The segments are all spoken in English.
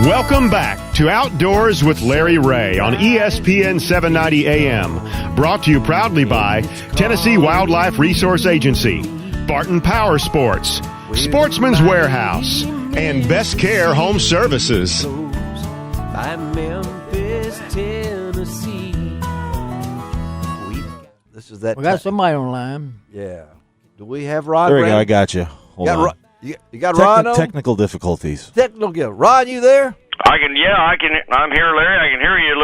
Welcome back to Outdoors with Larry Ray on ESPN 790 AM. Brought to you proudly by Tennessee Wildlife Resource Agency, Barton Power Sports, Sportsman's Warehouse, and Best Care Home Services. By Memphis, Tennessee. This is that. We got somebody online. Yeah. Do we have Ron? There we go. I got you. Hold on. You got Ron on? Technical difficulties. Technical. Ron, you there? I can. I'm here, Larry. I can hear you a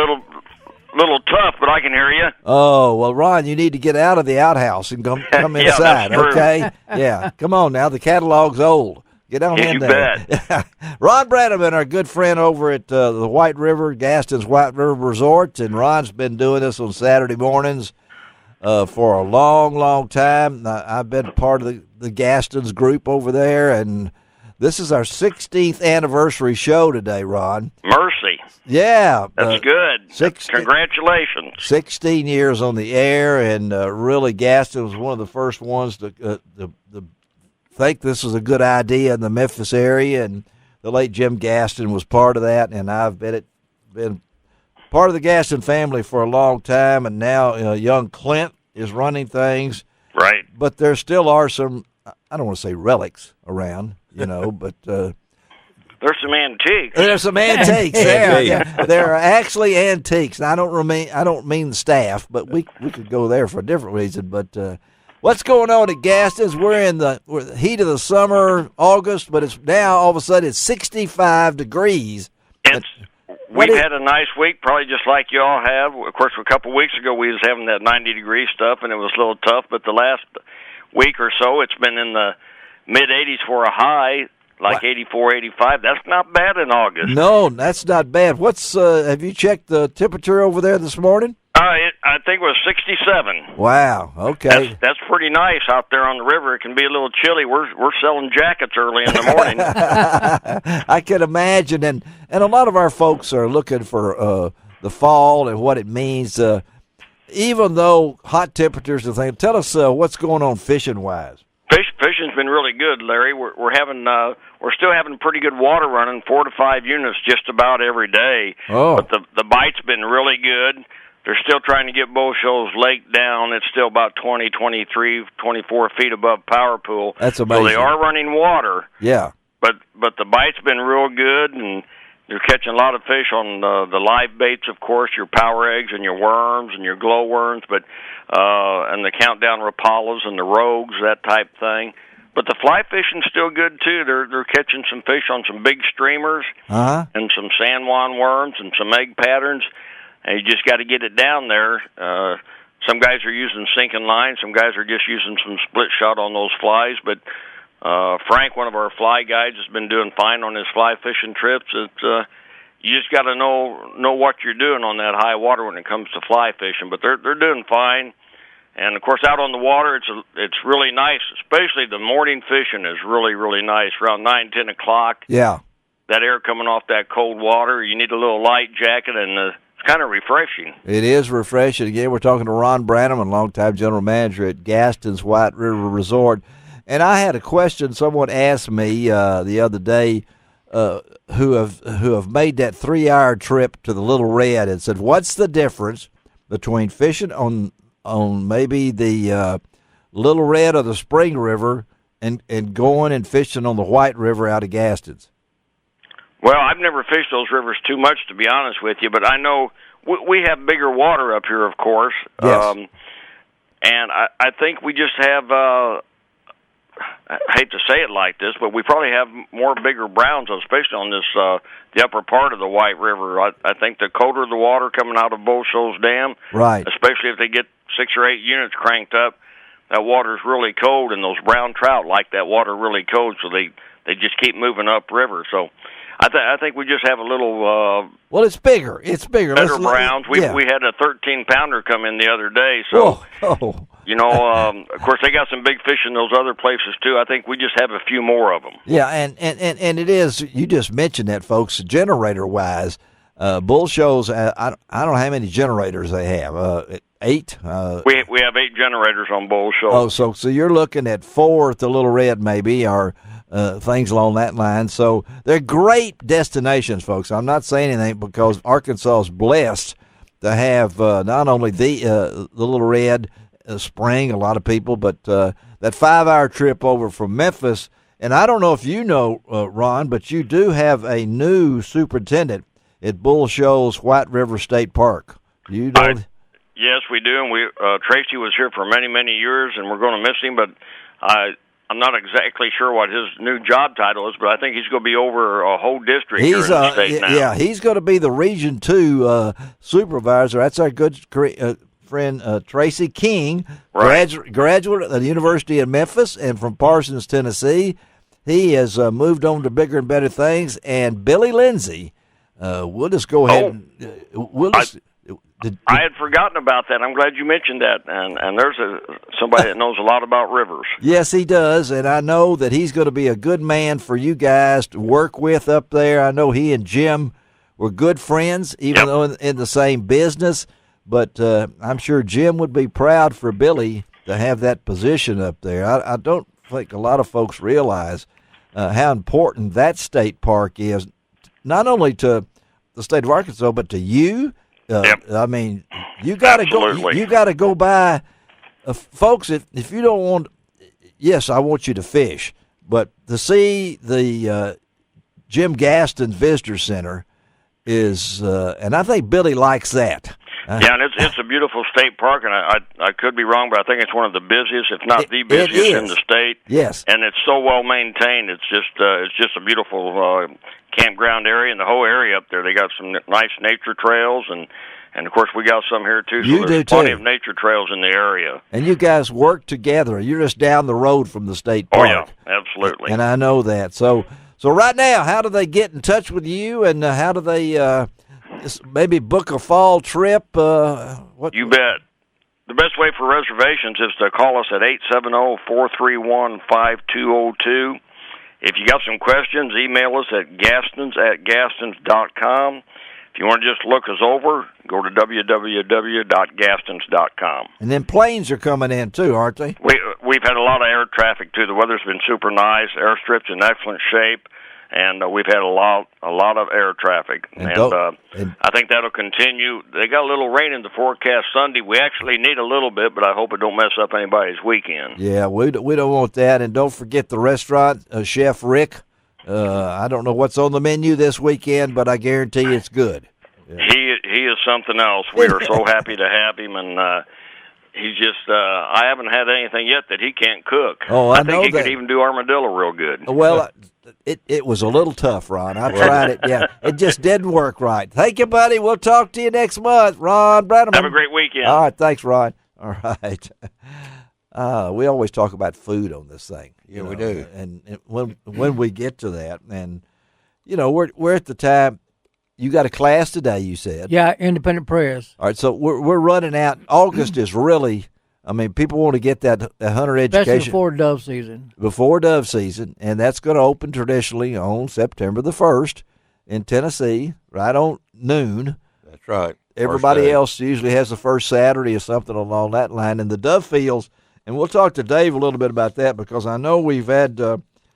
little tough, but I can hear you. Oh, well, Ron, you need to get out of the outhouse and come Yeah, inside, that's true. okay? Yeah. Come on now. The catalog's old. Get on in You there. bet. Ron Branaman, our good friend over at the White River, Gaston's White River Resort, and Ron's been doing this on Saturday mornings for a long, long time. I've been part of the Gaston's group over there, and this is our 16th anniversary show today, Ron. Mercy. Yeah. That's good. 16, Congratulations. 16 years on the air, and really Gaston was one of the first ones to think this was a good idea in the Memphis area, and the late Jim Gaston was part of that, and I've been part of the Gaston family for a long time, and now young Clint is running things. Right. But there still are some, I don't want to say relics around, but there's some antiques. there's some antiques there. Yeah. There are actually antiques. Now, I don't mean the staff, but we could go there for a different reason. But what's going on at Gaston's? We're in the heat of the summer, August, but it's now all of a sudden it's 65 degrees. We've had a nice week, probably just like you all have. Of course, a couple of weeks ago we was having that 90-degree stuff, and it was a little tough. But the last week or so, it's been in the mid-80s for a high, like 84, 85. That's not bad in August. No, that's not bad. Have you checked the temperature over there this morning? I think it was 67. Wow. Okay. That's pretty nice out there on the river. It can be a little chilly. We're selling jackets early in the morning. I can imagine, and a lot of our folks are looking for the fall and what it means. Even though hot temperatures and things, tell us what's going on fishing wise. Fishing's been really good, Larry. We're still having pretty good water running, 4 to 5 units just about every day. Oh. But the bite's been really good. They're still trying to get Shoals Lake down. It's still about 20, 23, 24 feet above power pool. That's amazing. So they are running water. Yeah. But the bite's been real good, and you're catching a lot of fish on the live baits, of course, your power eggs and your worms and your glowworms, but and the countdown rapalas and the rogues, that type thing. But the fly fishing's still good too. They're catching some fish on some big streamers and some San Juan worms and some egg patterns. And you just got to get it down there. Some guys are using sinking lines. Some guys are just using some split shot on those flies. But Frank, one of our fly guides, has been doing fine on his fly fishing trips. You just got to know what you're doing on that high water when it comes to fly fishing. But they're doing fine. And of course, out on the water, it's really nice. Especially the morning fishing is really, really nice. Around 9, 10 o'clock. Yeah. That air coming off that cold water. You need a little light jacket, and kind of refreshing. It is refreshing. Again, we're talking to Ron Branaman, longtime general manager at Gaston's White River Resort. And I had a question. Someone asked me the other day who have made that 3-hour trip to the Little Red and said, what's the difference between fishing on maybe the Little Red or the Spring River and going and fishing on the White River out of Gaston's? Well, I've never fished those rivers too much, to be honest with you, but I know we have bigger water up here, of course. Yes. And I think we just have, I hate to say it like this, but we probably have more bigger browns, especially on this the upper part of the White River. I think the colder the water coming out of Shoals Dam, right, especially if they get 6 or 8 units cranked up, that water's really cold, and those brown trout like that water really cold, so they just keep moving upriver. So I think we just have a little. Well, it's bigger. It's bigger. Better browns. We had a 13-pounder come in the other day. So, of course, they got some big fish in those other places too. I think we just have a few more of them. Yeah, and it is. You just mentioned that, folks. Generator wise, Bull Shoals. I don't know how many generators they have. 8. We have 8 generators on Bull Shoals. Oh, so you're looking at 4 at the Little Red, maybe, or things along that line. So they're great destinations, folks. I'm not saying anything because Arkansas is blessed to have not only the Little Red Spring, a lot of people, but that 5-hour trip over from Memphis. And I don't know if you know, Ron, but you do have a new superintendent at Bull Shoals White River State Park. You know? Yes, we do. And Tracy was here for many, many years, and we're going to miss him. But I'm not exactly sure what his new job title is, but I think he's going to be over a whole district here in the state now. Yeah, he's going to be the Region 2 supervisor. That's our good friend Tracy King, right. graduate at the University of Memphis and from Parsons, Tennessee. He has moved on to bigger and better things. And Billy Lindsay, we'll just go ahead I had forgotten about that. I'm glad you mentioned that. And there's somebody that knows a lot about rivers. Yes, he does, and I know that he's going to be a good man for you guys to work with up there. I know he and Jim were good friends, even though in the same business. But I'm sure Jim would be proud for Billy to have that position up there. I don't think a lot of folks realize how important that state park is, not only to the state of Arkansas, but to you. I mean, you got to go. You got to go by, folks. If you don't want, yes, I want you to fish, but to see the Jim Gaston Visitor Center is, and I think Billy likes that. Yeah, and it's a beautiful state park, and I could be wrong, but I think it's one of the busiest, if not the busiest, in the state. Yes, and it's so well maintained. It's just a beautiful campground area, and the whole area up there. They got some nice nature trails, and of course we got some here too. So there's plenty of nature trails in the area. And you guys work together. You're just down the road from the state park. Oh yeah, absolutely. And I know that. So right now, how do they get in touch with you, and how do they? Maybe book a fall trip? You bet. The best way for reservations is to call us at 870-431-5202. If you got some questions, email us at gastons@gastons.com. If you want to just look us over, go to www.gastons.com. And then planes are coming in too, aren't they? We've had a lot of air traffic too. The weather's been super nice. Airstrip's in excellent shape. And we've had a lot of air traffic, and I think that'll continue. They got a little rain in the forecast Sunday. We actually need a little bit, but I hope it don't mess up anybody's weekend. Yeah, we don't want that. And don't forget the restaurant, Chef Rick. I don't know what's on the menu this weekend, but I guarantee it's good. Yeah. He is something else. We are so happy to have him, and he's just, I haven't had anything yet that he can't cook. Oh, I know think he could even do armadillo real good. Well, it was a little tough, Ron. I tried it. Yeah, it just didn't work right. Thank you, buddy. We'll talk to you next month, Ron Branaman. Have a great weekend. All right, thanks, Ron. All right. We always talk about food on this thing. Yeah, we do. And when we get to that, and we're at the time. You got a class today, you said. Yeah, independent prayers. All right, so we're running out. August is really. I mean, people want to get that hunter education. Especially before dove season. Before dove season, and that's going to open traditionally on September the 1st in Tennessee, right on noon. That's right. Everybody else usually has the first Saturday or something along that line. And the dove fields, and we'll talk to Dave a little bit about that because I know we've had,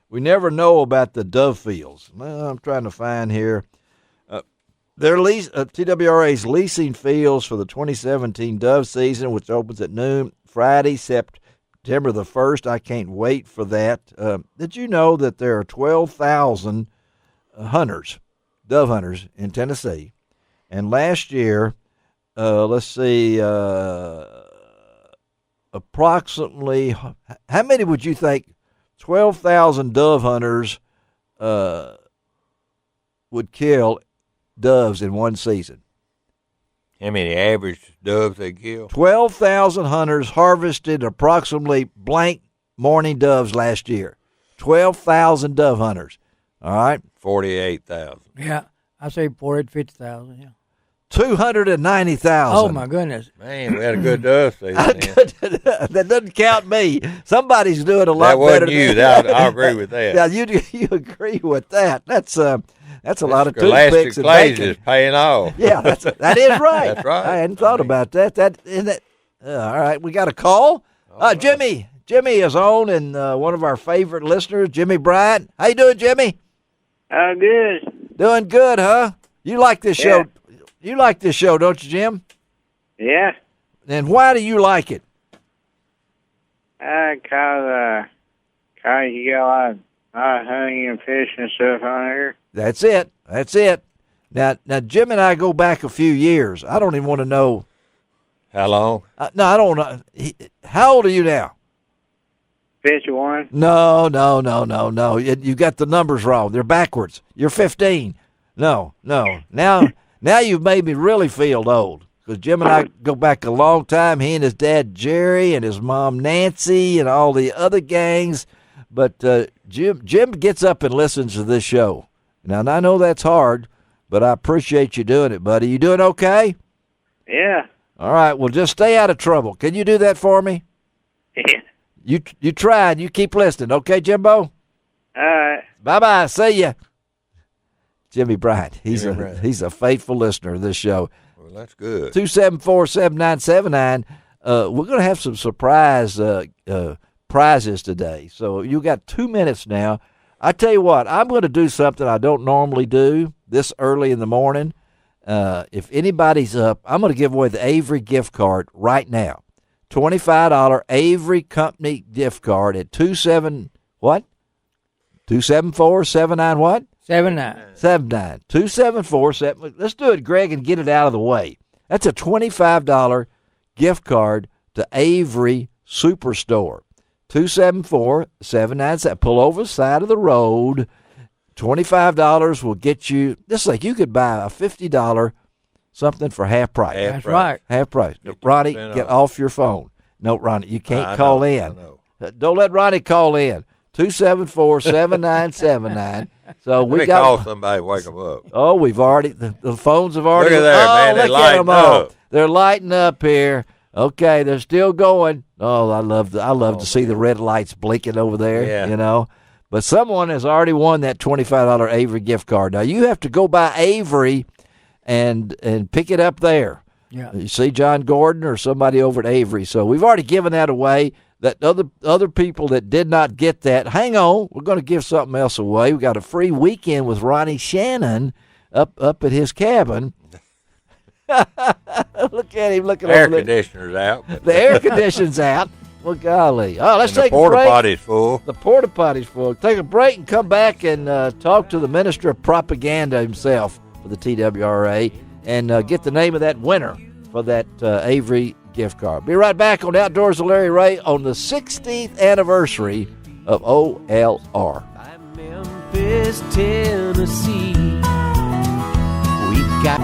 we never know about the dove fields. Well, I'm trying to find here. TWRA's leasing fields for the 2017 dove season, which opens at noon Friday, September the 1st. I can't wait for that. Did you know that there are 12,000 hunters, dove hunters in Tennessee? And last year, approximately, how many would you think 12,000 dove hunters would kill doves in one season? How many average doves they kill? 12,000 hunters harvested approximately blank morning doves last year. 12,000 dove hunters. All right? 48,000. Yeah, I say 40,000 to 50,000, yeah. 290,000. Oh, my goodness. Man, we had a good dove season. That doesn't count me. Somebody's doing a lot better than you. I agree with that. Yeah, you agree with that. That's a lot of toothpicks and bacon. bacon. Is paying off. Yeah, that is right. That's right. I hadn't thought about that. All right, we got a call. Jimmy, Jimmy is on, and one of our favorite listeners, Jimmy Bryant. How you doing, Jimmy? Good. Doing good, huh? You like this show? You like this show, don't you, Jim? Yeah. And why do you like it? Cause you got a lot of hunting and fishing and stuff on here. That's it. Now, Jim and I go back a few years. I don't even want to know. How long? No, I don't know. How old are you now? 51. No. You got the numbers wrong. They're backwards. You're 15. No. Now you've made me really feel old. Because Jim and I go back a long time. He and his dad Jerry and his mom Nancy and all the other gangs. But Jim gets up and listens to this show. Now, and I know that's hard, but I appreciate you doing it, buddy. You doing okay? Yeah. All right. Well, just stay out of trouble. Can you do that for me? Yeah. You try and you keep listening. Okay, Jimbo? All right. Bye-bye. See ya. Jimmy Bryant. He's Bryant. He's a faithful listener of this show. Well, that's good. 274-7979. We're going to have some surprise prizes today. So you got 2 minutes now. I tell you what, I'm going to do something I don't normally do this early in the morning. If anybody's up, I'm going to give away the Avery gift card right now. $25 Avery Company gift card at 274-79 what? 79. 79. 274-7. Let's do it, Greg, and get it out of the way. That's a $25 gift card to Avery Superstore. 274-797. Pull over the side of the road. $25 will get you. This is like you could buy a $50 something for half price. That's right. Half price. 50% Ronnie, get off your phone. No, Ronnie, you can't call in. I know. Don't let Ronnie call in. 274-7979. So Let me call somebody, wake them up. Oh, we've already the phones have already. Look at there, man. They're Look at lighting them all. up. They're lighting up here. Okay, they're still going. Oh, I love to see the red lights blinking over there. Yeah. You know, but someone has already won that $25 Avery gift card. Now you have to go by Avery and pick it up there. Yeah. You see John Gordon or somebody over at Avery. So we've already given that away. That other people that did not get that, hang on, we're going to give something else away. We got a free weekend with Ronnie Shannon up at his cabin. Look at him looking Air over there. conditioner's out. The air conditioning's out. Well, golly. Oh, let's And take the a porta break. potty's full. The porta potty's full. Take a break and come back and talk to the Minister of Propaganda himself for the TWRA and get the name of that winner for that Avery gift card. Be right back on Outdoors with Larry Ray on the 16th anniversary of OLR. By Memphis, Tennessee, we've got